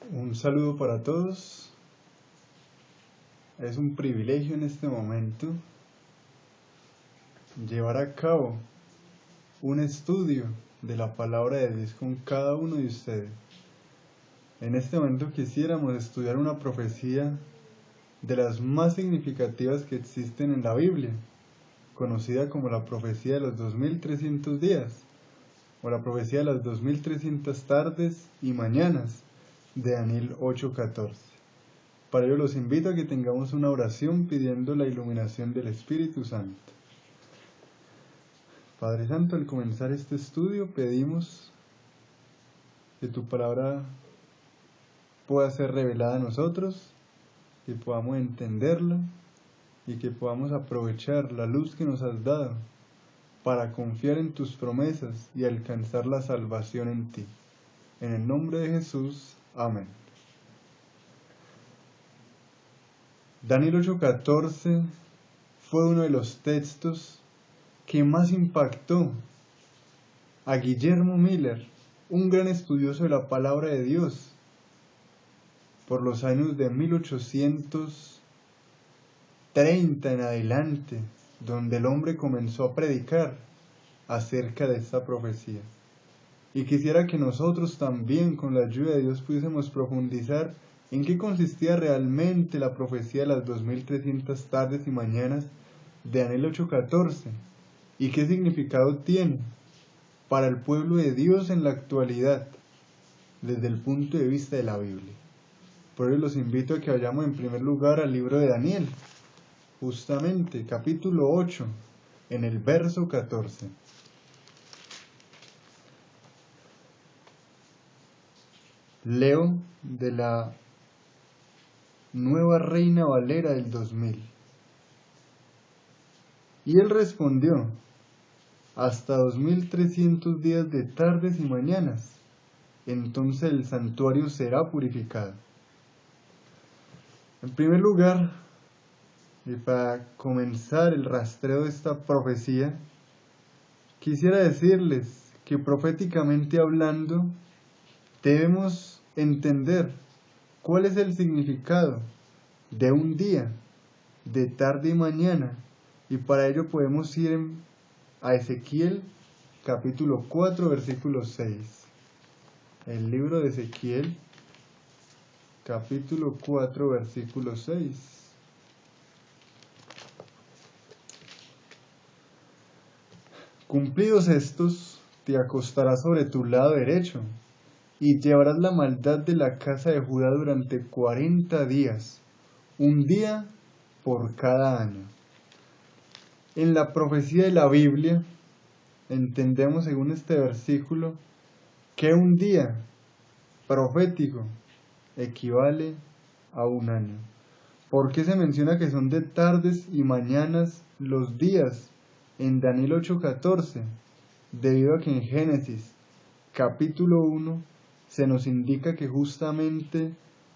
Un saludo para todos. Es un privilegio en este momento llevar a cabo un estudio de la palabra de Dios con cada uno de ustedes. En este momento quisiéramos estudiar una profecía de las más significativas que existen en la Biblia, conocida como la profecía de los 2300 días o la profecía de las 2300 tardes y mañanas de Daniel 8:14. Para ello los invito a que tengamos una oración pidiendo la iluminación del Espíritu Santo. Padre Santo, al comenzar este estudio pedimos que tu palabra pueda ser revelada a nosotros, que podamos entenderla y que podamos aprovechar la luz que nos has dado para confiar en tus promesas y alcanzar la salvación en ti. En el nombre de Jesús, amén. Daniel 8:14 fue uno de los textos que más impactó a Guillermo Miller, un gran estudioso de la palabra de Dios, por los años de 1830 en adelante, donde el hombre comenzó a predicar acerca de esta profecía. Y quisiera que nosotros también, con la ayuda de Dios, pudiésemos profundizar en qué consistía realmente la profecía de las 2300 tardes y mañanas de Daniel 8:14 y qué significado tiene para el pueblo de Dios en la actualidad desde el punto de vista de la Biblia. Por ello los invito a que vayamos en primer lugar al libro de Daniel, justamente capítulo 8, en el verso 14. Leo de la Nueva Reina Valera del 2000. Y él respondió: hasta 2300 días de tardes y mañanas, entonces el santuario será purificado. En primer lugar, y para comenzar el rastreo de esta profecía, quisiera decirles que proféticamente hablando, debemos entender cuál es el significado de un día, de tarde y mañana, y para ello podemos ir a Ezequiel capítulo 4 versículo 6. El libro de Ezequiel capítulo 4 versículo 6. Cumplidos estos, te acostarás sobre tu lado derecho, y llevarás la maldad de la casa de Judá durante 40 días, un día por cada año. En la profecía de la Biblia, entendemos según este versículo, que un día profético equivale a un año. ¿Por qué se menciona que son de tardes y mañanas los días en Daniel 8:14? Debido a que en Génesis capítulo 1 se nos indica que justamente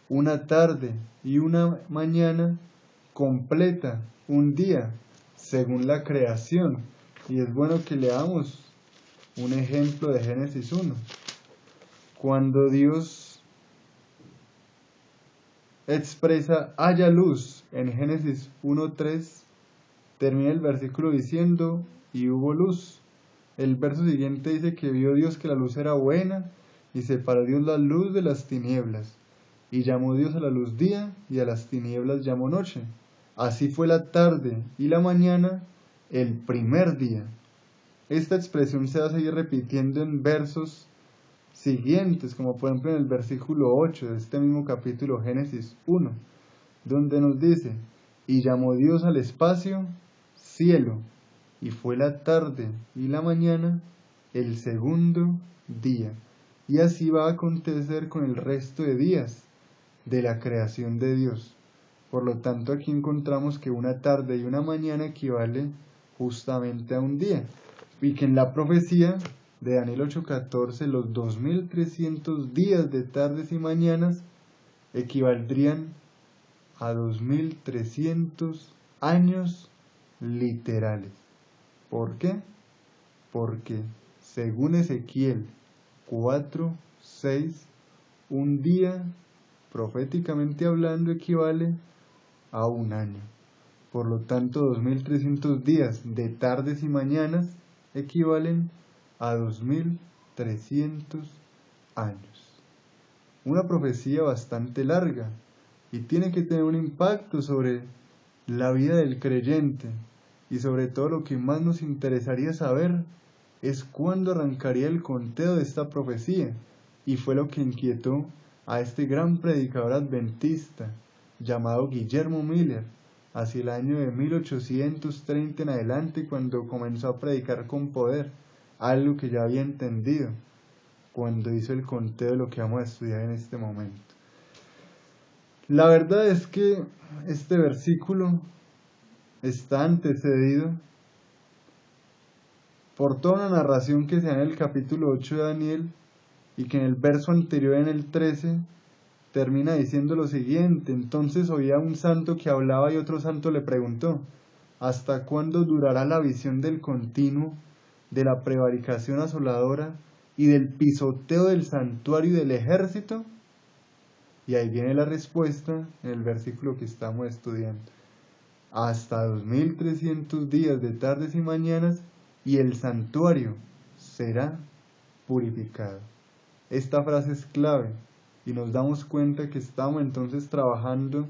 una tarde y una mañana completa un día según la creación. Y es bueno que leamos un ejemplo de Génesis 1. Cuando Dios expresa haya luz en Génesis 1:3, termina el versículo diciendo y hubo luz. El verso siguiente dice que vio Dios que la luz era buena y separó Dios la luz de las tinieblas. Y llamó Dios a la luz día y a las tinieblas llamó noche. Así fue la tarde y la mañana el primer día. Esta expresión se va a seguir repitiendo en versos siguientes, como por ejemplo en el versículo 8 de este mismo capítulo Génesis 1, donde nos dice: y llamó Dios al espacio cielo, y fue la tarde y la mañana el segundo día. Y así va a acontecer con el resto de días de la creación de Dios. Por lo tanto, aquí encontramos que una tarde y una mañana equivale justamente a un día, y que en la profecía de Daniel 8:14 los 2300 días de tardes y mañanas equivaldrían a 2300 años literales. ¿Por qué? Porque según Ezequiel 4:6, un día proféticamente hablando, equivale a un año. Por lo tanto, 2300 días de tardes y mañanas equivalen a 2300 años. Una profecía bastante larga y tiene que tener un impacto sobre la vida del creyente, y sobre todo lo que más nos interesaría saber es cuándo arrancaría el conteo de esta profecía, y fue lo que inquietó a este gran predicador adventista llamado Guillermo Miller hacia el año de 1830 en adelante, cuando comenzó a predicar con poder algo que ya había entendido cuando hizo el conteo de lo que vamos a estudiar en este momento. La verdad es que este versículo está antecedido por toda una narración que se da en el capítulo 8 de Daniel, y que en el verso anterior, en el 13, termina diciendo lo siguiente: entonces oía un santo que hablaba y otro santo le preguntó: ¿hasta cuándo durará la visión del continuo, de la prevaricación asoladora y del pisoteo del santuario y del ejército? Y ahí viene la respuesta en el versículo que estamos estudiando: hasta 2300 días de tardes y mañanas, y el santuario será purificado. Esta frase es clave y nos damos cuenta que estamos entonces trabajando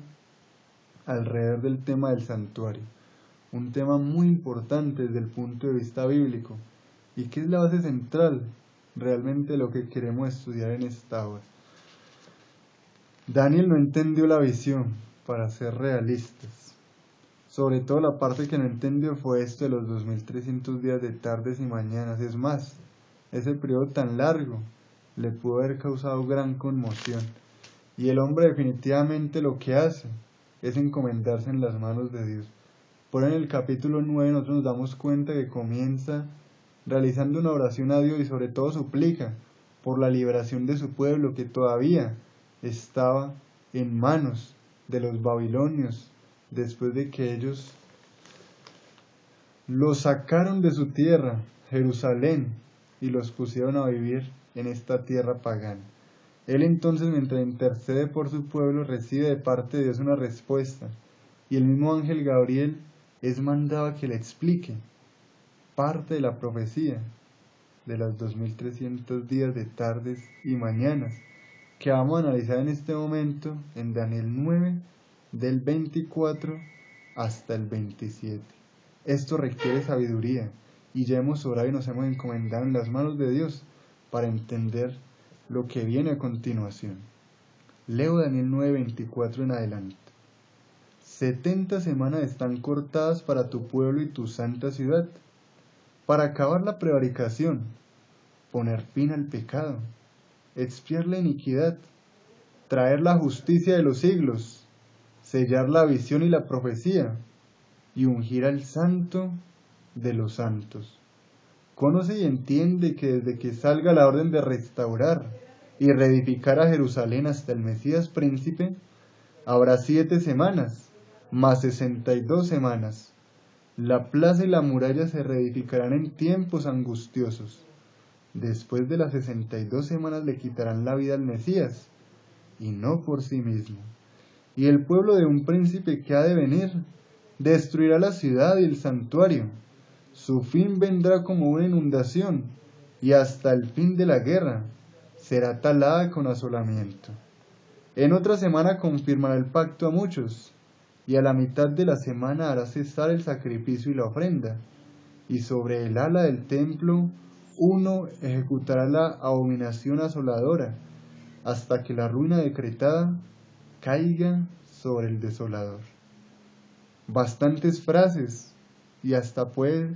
alrededor del tema del santuario, un tema muy importante desde el punto de vista bíblico, y que es la base central realmente de lo que queremos estudiar en esta hora. Daniel no entendió la visión, para ser realistas. Sobre todo la parte que no entendió fue esto de los 2300 días de tardes y mañanas. Es más, ese periodo tan largo le pudo haber causado gran conmoción. Y el hombre definitivamente lo que hace es encomendarse en las manos de Dios. Por en el capítulo 9 nosotros nos damos cuenta que comienza realizando una oración a Dios, y sobre todo suplica por la liberación de su pueblo, que todavía estaba en manos de los babilonios, después de que ellos los sacaron de su tierra, Jerusalén, y los pusieron a vivir en esta tierra pagana. Él entonces, mientras intercede por su pueblo, recibe de parte de Dios una respuesta, y el mismo ángel Gabriel es mandado a que le explique parte de la profecía de los 2300 días de tardes y mañanas, que vamos a analizar en este momento en Daniel 9, del 24 hasta el 27. Esto requiere sabiduría, y ya hemos orado y nos hemos encomendado en las manos de Dios para entender lo que viene a continuación. Leo Daniel 9, 24 en adelante. 70 semanas están cortadas para tu pueblo y tu santa ciudad, para acabar la prevaricación, poner fin al pecado, expiar la iniquidad, traer la justicia de los siglos, sellar la visión y la profecía, y ungir al santo de los santos. Conoce y entiende que desde que salga la orden de restaurar y reedificar a Jerusalén hasta el Mesías príncipe, habrá 7 semanas, más 62 semanas. La plaza y la muralla se reedificarán en tiempos angustiosos. Después de las 62 semanas le quitarán la vida al Mesías, y no por sí mismo. Y el pueblo de un príncipe que ha de venir destruirá la ciudad y el santuario. Su fin vendrá como una inundación, y hasta el fin de la guerra será talada con asolamiento. En otra semana confirmará el pacto a muchos, y a la mitad de la semana hará cesar el sacrificio y la ofrenda, y sobre el ala del templo uno ejecutará la abominación asoladora, hasta que la ruina decretada caiga sobre el desolador. Bastantes frases, y hasta puede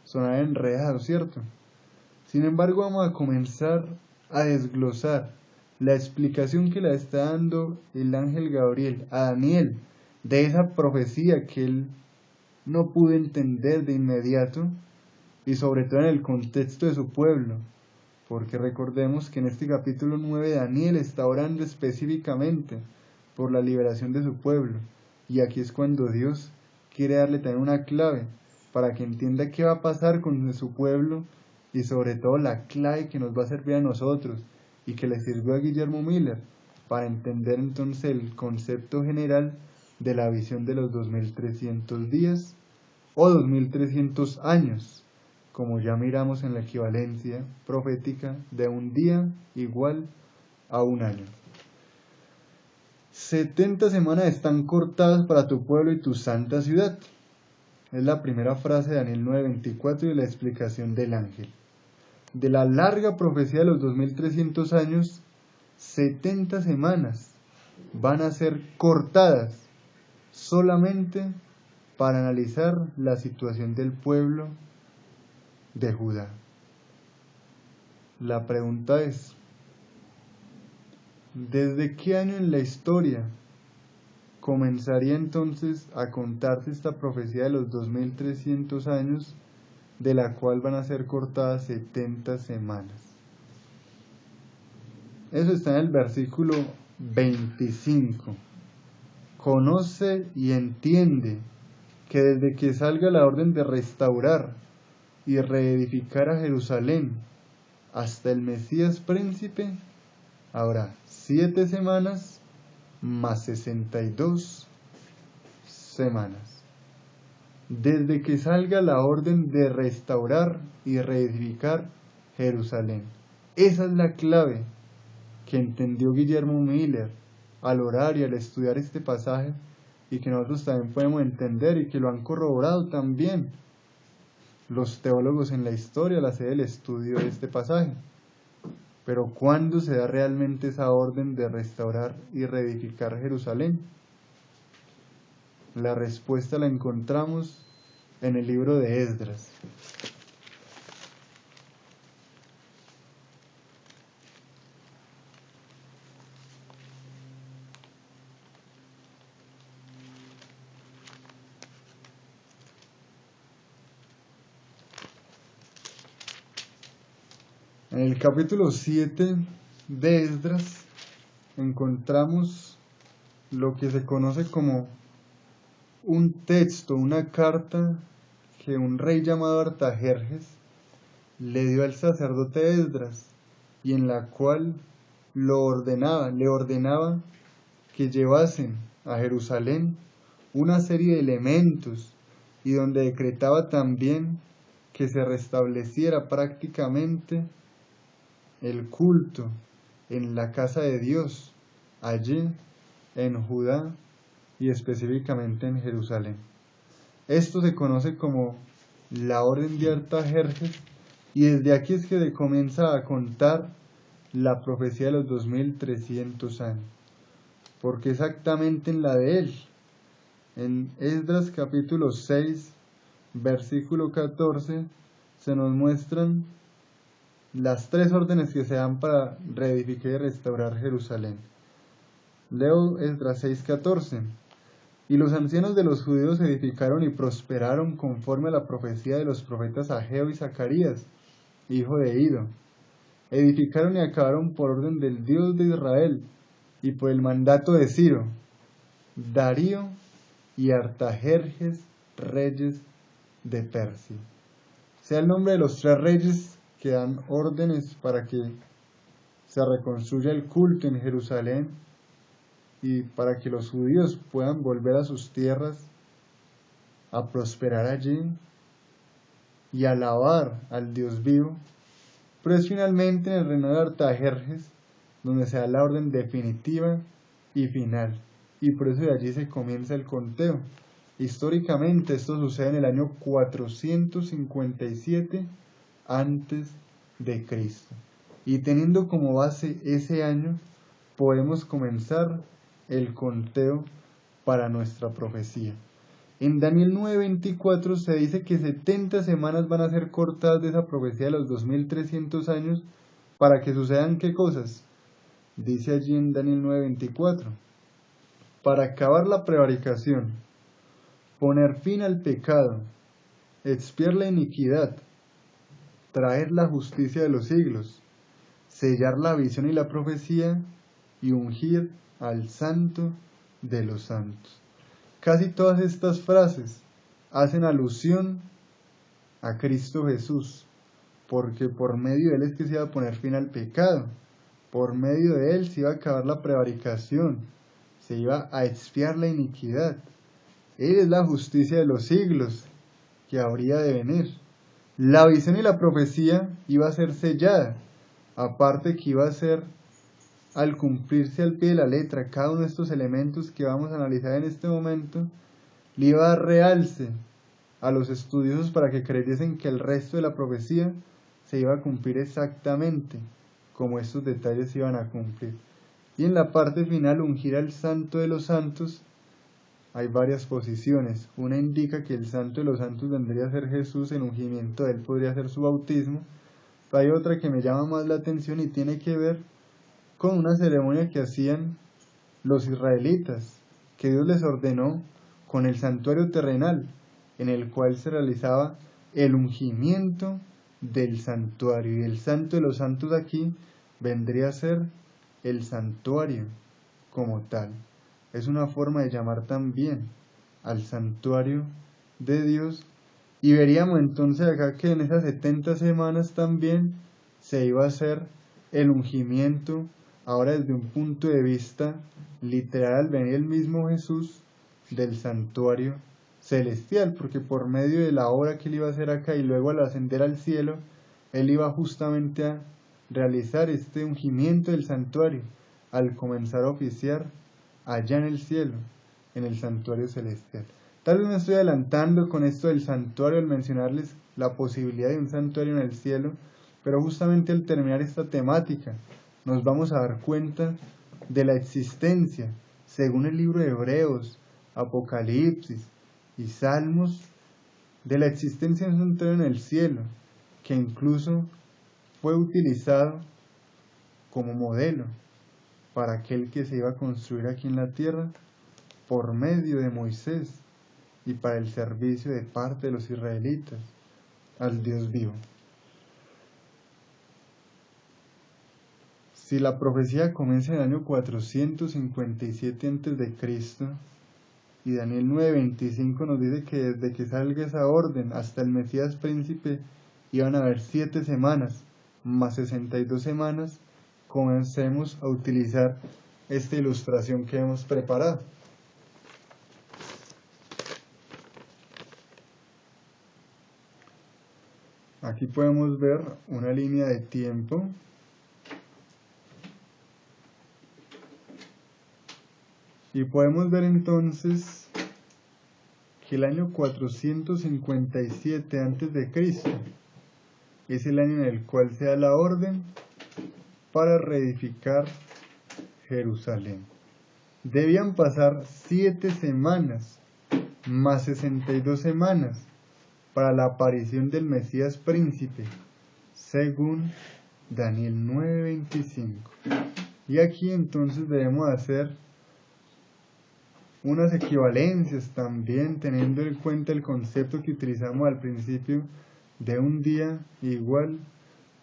sonar enredado, ¿cierto? Sin embargo, vamos a comenzar a desglosar la explicación que le está dando el ángel Gabriel a Daniel de esa profecía que él no pudo entender de inmediato, y sobre todo en el contexto de su pueblo, porque recordemos que en este capítulo 9 Daniel está orando específicamente por la liberación de su pueblo, y aquí es cuando Dios quiere darle también una clave para que entienda qué va a pasar con su pueblo, y sobre todo la clave que nos va a servir a nosotros y que le sirvió a Guillermo Miller para entender entonces el concepto general de la visión de los 2300 días o 2300 años, como ya miramos en la equivalencia profética de un día igual a un año. 70 semanas están cortadas para tu pueblo y tu santa ciudad. Es la primera frase de Daniel 9:24 y la explicación del ángel. De la larga profecía de los 2300 años, 70 semanas van a ser cortadas solamente para analizar la situación del pueblo de Judá. La pregunta es, ¿desde qué año en la historia comenzaría entonces a contarse esta profecía de los 2300 años, de la cual van a ser cortadas 70 semanas? Eso está en el versículo 25. Conoce y entiende que desde que salga la orden de restaurar y reedificar a Jerusalén hasta el Mesías príncipe, habrá 7 semanas más 62 semanas. Desde que salga la orden de restaurar y reedificar Jerusalén. Esa es la clave que entendió Guillermo Miller al orar y al estudiar este pasaje, y que nosotros también podemos entender y que lo han corroborado también los teólogos en la historia al hacer el estudio de este pasaje. Pero ¿cuándo se da realmente esa orden de restaurar y reedificar Jerusalén? La respuesta la encontramos en el libro de Esdras. En el capítulo 7 de Esdras encontramos lo que se conoce como un texto, una carta que un rey llamado Artajerjes le dio al sacerdote Esdras, y en la cual le ordenaba que llevasen a Jerusalén una serie de elementos, y donde decretaba también que se restableciera prácticamente el culto en la casa de Dios, allí en Judá y específicamente en Jerusalén. Esto se conoce como la orden de Artajerjes, y desde aquí es que se comienza a contar la profecía de los 2300 años, porque exactamente en la de él, en Esdras capítulo 6, versículo 14, se nos muestran las 3 órdenes que se dan para reedificar y restaurar Jerusalén. Leo Esdras 6:14. Y los ancianos de los judíos edificaron y prosperaron conforme a la profecía de los profetas Ageo y Zacarías, hijo de Ido. Edificaron y acabaron por orden del Dios de Israel y por el mandato de Ciro, Darío y Artajerjes, reyes de Persia. Sea el nombre de los 3 reyes que dan órdenes para que se reconstruya el culto en Jerusalén y para que los judíos puedan volver a sus tierras, a prosperar allí y alabar al Dios vivo. Pero es finalmente en el reino de Artajerjes donde se da la orden definitiva y final, y por eso de allí se comienza el conteo. Históricamente esto sucede en el año 457 antes de Cristo, y teniendo como base ese año podemos comenzar el conteo para nuestra profecía. En Daniel 9:24 se dice que 70 semanas van a ser cortadas de esa profecía de los 2300 años para que sucedan ¿qué cosas? Dice allí en Daniel 9:24, para acabar la prevaricación, poner fin al pecado, expiar la iniquidad, traer la justicia de los siglos, sellar la visión y la profecía, y ungir al santo de los santos. Casi todas estas frases hacen alusión a Cristo Jesús, porque por medio de él es que se va a poner fin al pecado, Por medio de él se iba a acabar la prevaricación, se iba a expiar la iniquidad. Él es la justicia de los siglos que habría de venir. La visión y la profecía iba a ser sellada, aparte que iba a ser, al cumplirse al pie de la letra cada uno de estos elementos que vamos a analizar en este momento, le iba a dar realce a los estudiosos para que creyesen que el resto de la profecía se iba a cumplir exactamente como estos detalles se iban a cumplir. Y en la parte final, ungir al Santo de los Santos. Hay varias posiciones. Una indica que el Santo de los Santos vendría a ser Jesús, el ungimiento de él podría ser su bautismo. Pero hay otra que me llama más la atención y tiene que ver con una ceremonia que hacían los israelitas, que Dios les ordenó con el santuario terrenal, en el cual se realizaba el ungimiento del santuario. Y el Santo de los Santos aquí vendría a ser el santuario como tal. Es una forma de llamar también al santuario de Dios. Y veríamos entonces acá que en esas 70 semanas también se iba a hacer el ungimiento, ahora desde un punto de vista literal, al venir el mismo Jesús del santuario celestial, porque por medio de la obra que él iba a hacer acá y luego al ascender al cielo, él iba justamente a realizar este ungimiento del santuario al comenzar a oficiar allá en el cielo, en el santuario celestial. Tal vez me estoy adelantando con esto del santuario al mencionarles la posibilidad de un santuario en el cielo, pero justamente al terminar esta temática nos vamos a dar cuenta de la existencia, según el libro de Hebreos, Apocalipsis y Salmos, de la existencia de un santuario en el cielo, que incluso fue utilizado como modelo para aquel que se iba a construir aquí en la tierra por medio de Moisés y para el servicio de parte de los israelitas al Dios vivo. Si la profecía comienza en el año 457 a.C. y Daniel 9:25 nos dice que desde que salga esa orden hasta el Mesías príncipe iban a haber 7 semanas más 62 semanas, comencemos a utilizar esta ilustración que hemos preparado. Aquí podemos ver una línea de tiempo y podemos ver entonces que el año 457 a.C. es el año en el cual se da la orden para reedificar Jerusalén. Debían pasar 7 semanas más 62 semanas para la aparición del Mesías príncipe, según Daniel 9:25. Y aquí entonces debemos hacer unas equivalencias también, teniendo en cuenta el concepto que utilizamos al principio de un día igual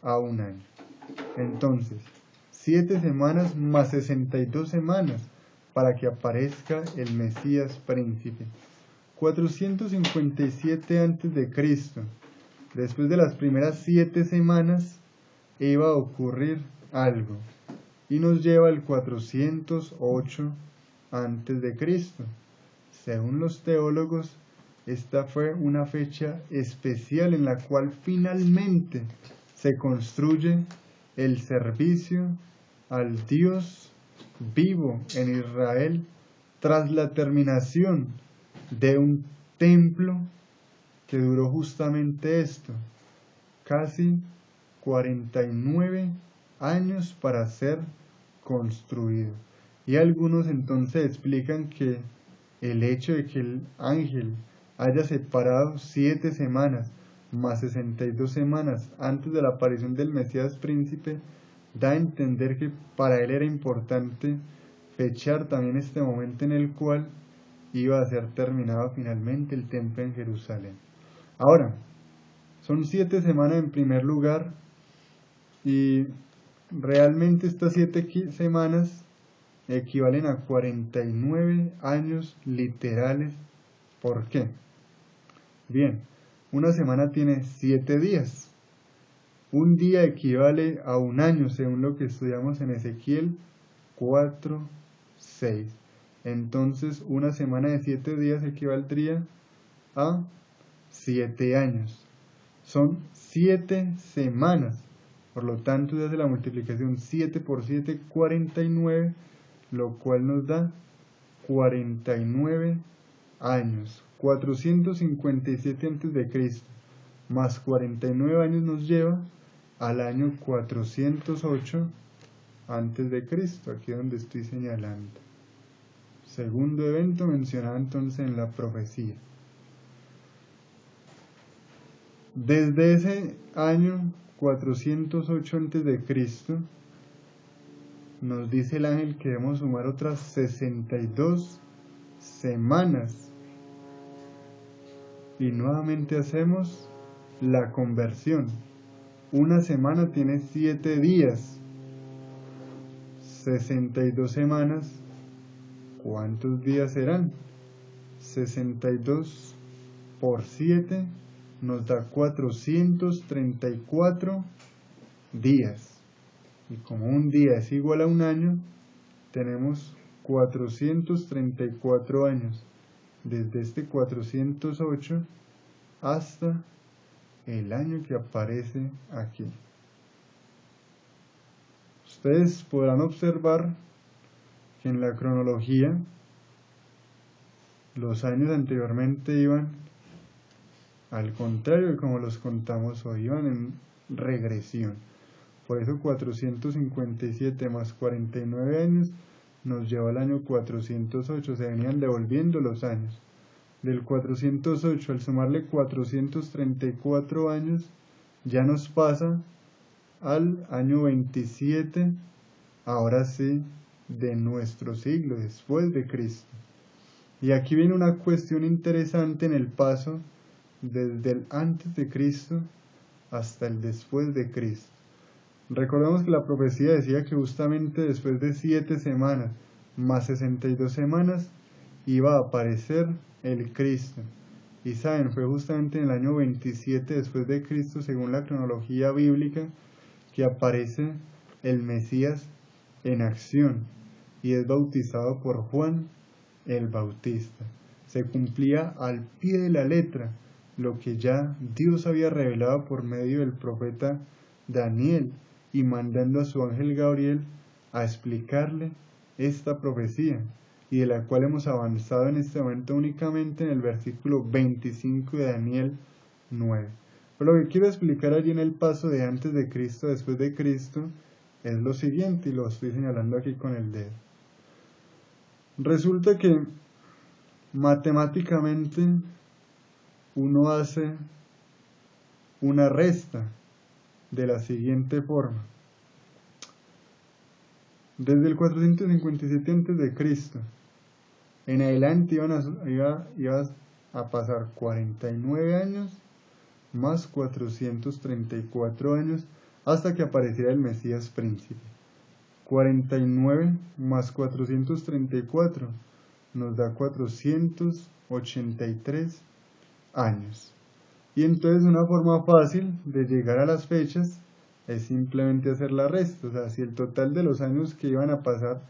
a un año. Entonces, 7 semanas más 62 semanas para que aparezca el Mesías príncipe. 457 a.C. Después de las primeras 7 semanas iba a ocurrir algo y nos lleva al 408 a.C. Según los teólogos, esta fue una fecha especial en la cual finalmente se construye el servicio al Dios vivo en Israel tras la terminación de un templo que duró justamente esto, casi 49 años para ser construido. Y algunos entonces explican que el hecho de que el ángel haya separado 7 semanas más 62 semanas antes de la aparición del Mesías príncipe da a entender que para él era importante fechar también este momento en el cual iba a ser terminado finalmente el templo en Jerusalén. Ahora, son 7 semanas en primer lugar y realmente estas 7 semanas equivalen a 49 años literales. ¿Por qué? Bien, una semana tiene 7 días, Un día equivale a un año, según lo que estudiamos en Ezequiel 4:6. Entonces, una semana de 7 días equivaldría a 7 años. Son 7 semanas. Por lo tanto, se hace la multiplicación 7 por 7, 49, lo cual nos da 49 años. 457 a.C. más 49 años nos lleva al año 408 a.C., aquí donde estoy señalando. Segundo evento mencionado entonces en la profecía. Desde ese año 408 a.C., nos dice el ángel que debemos sumar otras 62 semanas. Y nuevamente hacemos la conversión. Una semana tiene 7 días. 62 semanas, ¿cuántos días serán? 62 por 7 nos da 434 días. Y como un día es igual a un año, tenemos 434 años. Desde este 408 hasta el año que aparece aquí. Ustedes podrán observar que en la cronología los años anteriormente iban al contrario de como los contamos hoy, iban en regresión. Por eso 457 más 49 años nos lleva al año 408, se venían devolviendo los años. Del 408 al sumarle 434 años, ya nos pasa al año 27, ahora sí, de nuestro siglo, después de Cristo. Y aquí viene una cuestión interesante en el paso desde el antes de Cristo hasta el después de Cristo. Recordemos que la profecía decía que justamente después de 7 semanas más 62 semanas iba a aparecer el Cristo. Y saben, fue justamente en el año 27 después de Cristo, según la cronología bíblica, que aparece el Mesías en acción y es bautizado por Juan el Bautista. Se cumplía al pie de la letra lo que ya Dios había revelado por medio del profeta Daniel y mandando a su ángel Gabriel a explicarle esta profecía, y de la cual hemos avanzado en este momento únicamente en el versículo 25 de Daniel 9. Pero lo que quiero explicar allí en el paso de antes de Cristo, después de Cristo, es lo siguiente, y lo estoy señalando aquí con el dedo. Resulta que matemáticamente uno hace una resta de la siguiente forma. Desde el 457 a.C. en adelante iba a pasar 49 años más 434 años hasta que apareciera el Mesías príncipe. 49 más 434 nos da 483 años. Y entonces una forma fácil de llegar a las fechas es simplemente hacer la resta. O sea, si el total de los años que iban a pasar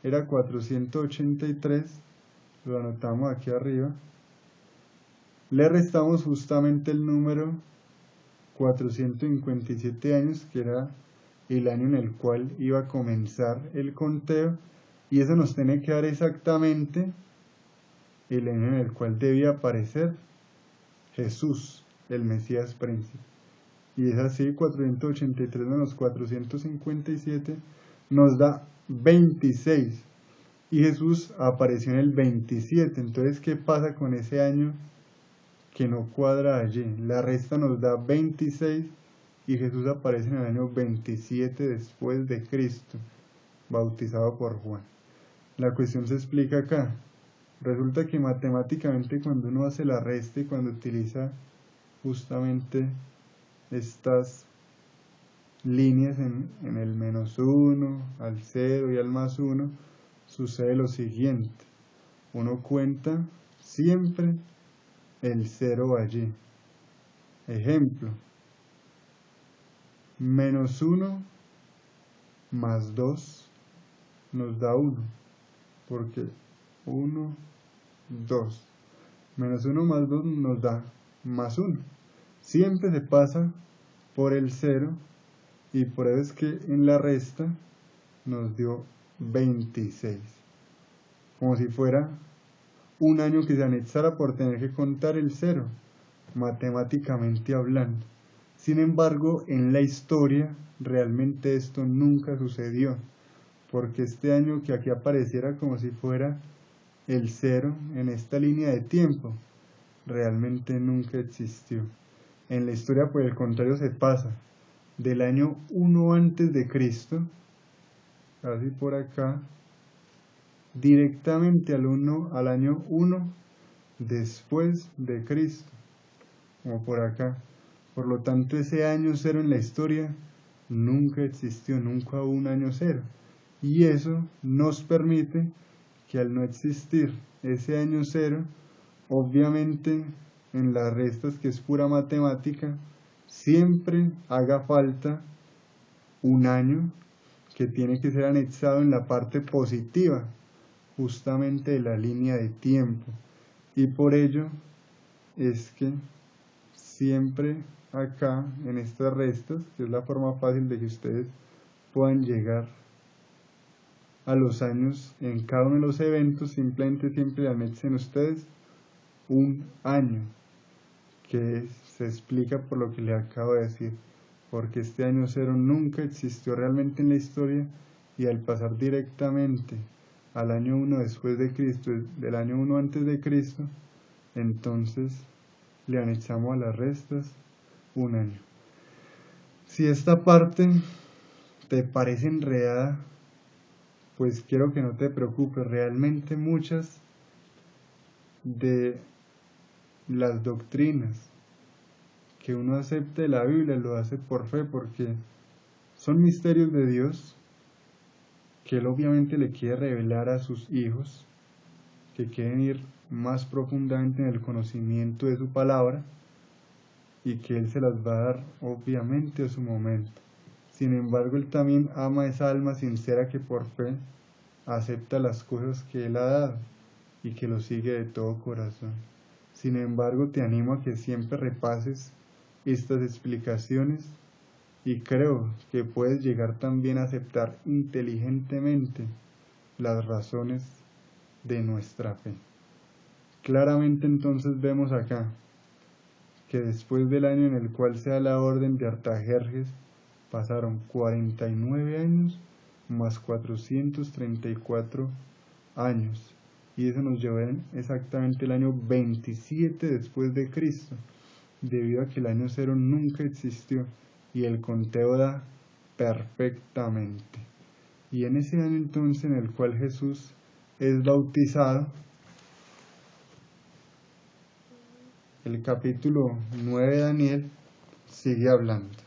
era 483, lo anotamos aquí arriba, le restamos justamente el número 457 años, que era el año en el cual iba a comenzar el conteo, y eso nos tiene que dar exactamente el año en el cual debía aparecer Jesús, el Mesías príncipe. Y es así, 483 menos 457 nos da 26. Y Jesús apareció en el 27. Entonces, ¿qué pasa con ese año que no cuadra allí? La resta nos da 26 y Jesús aparece en el año 27 después de Cristo, bautizado por Juan. La cuestión se explica acá. Resulta que matemáticamente cuando uno hace la resta y cuando utiliza justamente estas líneas en el -1, al 0 y al +1, sucede lo siguiente. Uno cuenta siempre el 0 allí. Ejemplo, menos 1 más 2 nos da 1, porque 1, 2, menos 1 más 2 nos da más 1. Siempre se pasa por el 0 y por eso es que en la resta nos dio 26. Como si fuera un año que se anexara por tener que contar el 0, matemáticamente hablando. Sin embargo, en la historia realmente esto nunca sucedió, porque este año que aquí apareciera como si fuera el 0 en esta línea de tiempo, realmente nunca existió. En la historia, por el contrario, se pasa del año 1 antes de Cristo, casi por acá, directamente al año 1 después de Cristo, como por acá. Por lo tanto, ese año 0 en la historia nunca existió, nunca hubo un año 0. Y eso nos permite que al no existir ese año 0, obviamente en las restas, que es pura matemática, siempre haga falta un año que tiene que ser anexado en la parte positiva, justamente de la línea de tiempo. Y por ello es que siempre acá en estas restas, que es la forma fácil de que ustedes puedan llegar a los años en cada uno de los eventos, simplemente siempre anexen ustedes un año, que se explica por lo que le acabo de decir, porque este año 0 nunca existió realmente en la historia, y al pasar directamente al año 1 después de Cristo, del año 1 antes de Cristo, entonces le anexamos a las restas un año. Si esta parte te parece enredada, pues quiero que no te preocupes. Realmente muchas de las doctrinas que uno acepta de la Biblia lo hace por fe, porque son misterios de Dios que Él obviamente le quiere revelar a sus hijos, que quieren ir más profundamente en el conocimiento de su palabra, y que Él se las va a dar obviamente a su momento. Sin embargo, Él también ama a esa alma sincera que por fe acepta las cosas que Él ha dado y que lo sigue de todo corazón. Sin embargo, te animo a que siempre repases estas explicaciones, y creo que puedes llegar también a aceptar inteligentemente las razones de nuestra fe. Claramente entonces vemos acá que después del año en el cual se da la orden de Artajerjes, pasaron 49 años más 434 años, y eso nos llevó exactamente el año 27 después de Cristo, debido a que el año 0 nunca existió y el conteo da perfectamente. Y en ese año entonces en el cual Jesús es bautizado, el capítulo 9 de Daniel sigue hablando.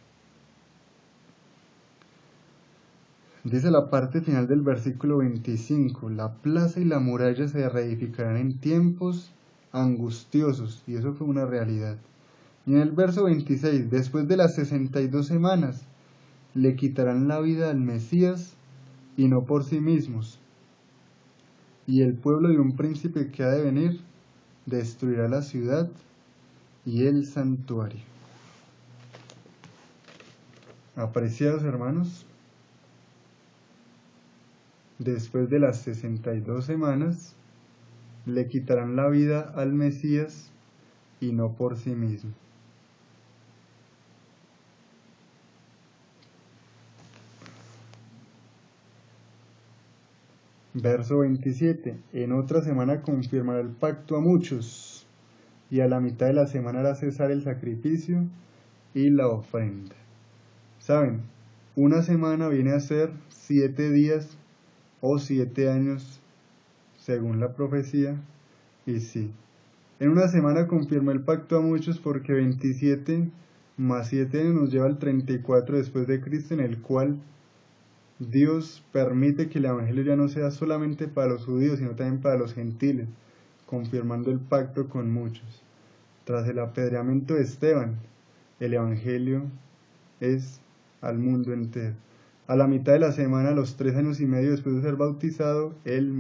Dice la parte final del versículo 25: la plaza y la muralla se reedificarán en tiempos angustiosos, y eso fue una realidad. Y en el verso 26, después de las 62 semanas, le quitarán la vida al Mesías, y no por sí mismos. Y el pueblo de un príncipe que ha de venir destruirá la ciudad y el santuario. Apreciados hermanos, después de las 62 semanas, le quitarán la vida al Mesías, y no por sí mismo. Verso 27. En otra semana confirmará el pacto a muchos, y a la mitad de la semana hará cesar el sacrificio y la ofrenda. ¿Saben? Una semana viene a ser 7 días o 7 años, según la profecía, y sí. En una semana confirmó el pacto a muchos, porque 27 más 7 años nos lleva al 34 después de Cristo, en el cual Dios permite que el evangelio ya no sea solamente para los judíos, sino también para los gentiles, confirmando el pacto con muchos. Tras el apedreamiento de Esteban, el evangelio es al mundo entero. A la mitad de la semana, a los 3 años y medio después de ser bautizado, él